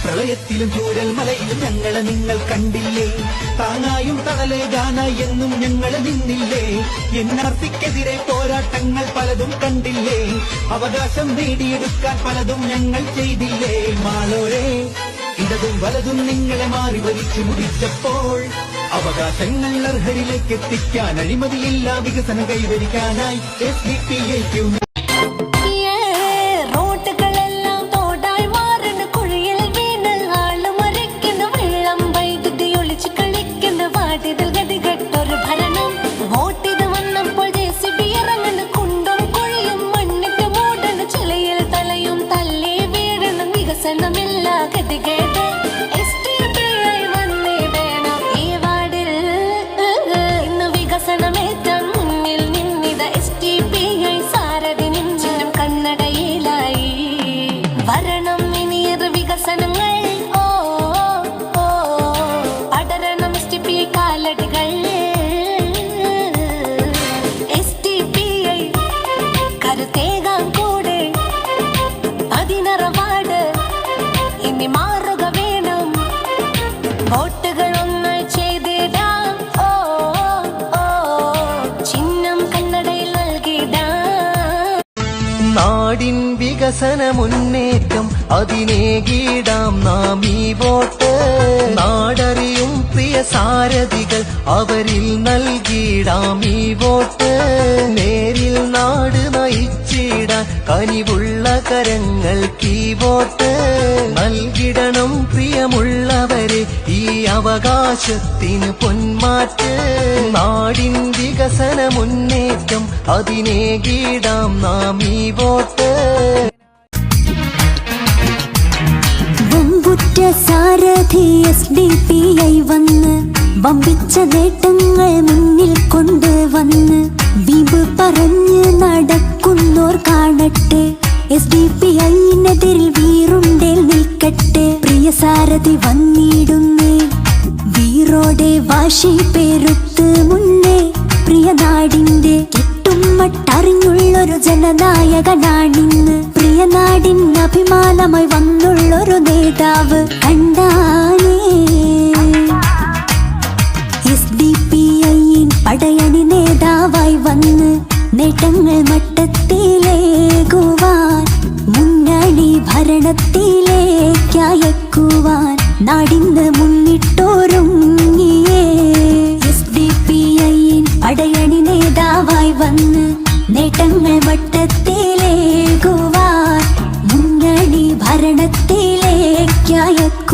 പ്രളയത്തിലും ചൂരൽ മലയിലും ഞങ്ങളെ നിങ്ങൾ കണ്ടില്ലേ? താങ്ങായും തണലേകാനായി എന്നും ഞങ്ങളെ നിന്നില്ലേ? NRCക്കെതിരെ പോരാട്ടങ്ങൾ പലതും കണ്ടില്ലേ? അവകാശം നേടിയെടുക്കാൻ പലതും ഞങ്ങൾ ചെയ്തില്ലേ? മാളോരെ ഇടതും വലതും നിങ്ങളെ മാറി വലിച്ചു മുടിച്ചപ്പോൾ അവകാശങ്ങൾ അർഹരിലേക്ക് എത്തിക്കാൻ അഴിമതിയില്ല വികസനം കൈവരിക്കാനായി SDPIക്കും നാടിൻ വികസന മുന്നേറ്റം അതിനേകിടാം നാം ഈ വോട്ട്. നാടറിയും പ്രിയ സാരഥികൾ അവരിൽ നൽകിടാം ഈ വോട്ട്. നേരിൽ നാട് നയിച്ചിടാൻ കനിവുള്ള കരങ്ങൾക്ക് ഈ വോട്ട് നൽകിടണം പ്രിയമുള്ളവരെ ഈ അവകാശത്തിന് പൊന്മാറ്റ്. നാടിൻ വികസന മുന്നേറ്റം അതിനേകിടാം നാം ഈ വോട്ട്. വമ്പുറ്റ സാരഥി SDPI വന്ന് വമ്പിച്ച നേട്ടങ്ങൾ മുന്നിൽ കൊണ്ടുവന്ന് വീമ്പ് പറഞ്ഞ് നടക്കുന്നോർ കാണട്ടെ. SDPIനെതിരിൽ വീറുണ്ടേൽ നിൽക്കട്ടെ. പ്രിയ സാരഥി വന്നിടുന്നേ വീറോടെ വാശി പേരുത്ത് മുന്നേ. പ്രിയ നാടിന്റെ കെട്ടുമട്ടറിഞ്ഞുള്ളൊരു ജനനായകനാണിന്ന്. പ്രിയ നാടിൻ അഭിമാനമായി വന്നുള്ളൊരു നേതാവ് കണ്ടാനേ. SDPI പടയണി നേതാവായി വന്ന് നേട്ടങ്ങൾ മട്ടത്തിലേകുവാൻ മുന്നണി ഭരണത്തിലേക്കയക്കുവാൻ നാടിന്ന് മുന്നിട്ടോരുങ്ങിയേ. SDPI പടയണി നേതാവായി വന്ന് നേട്ടങ്ങൾ മട്ടത്തിലേകുവാൻ മുന്നണി ഭരണത്തിലേക്കയക്കുവാൻ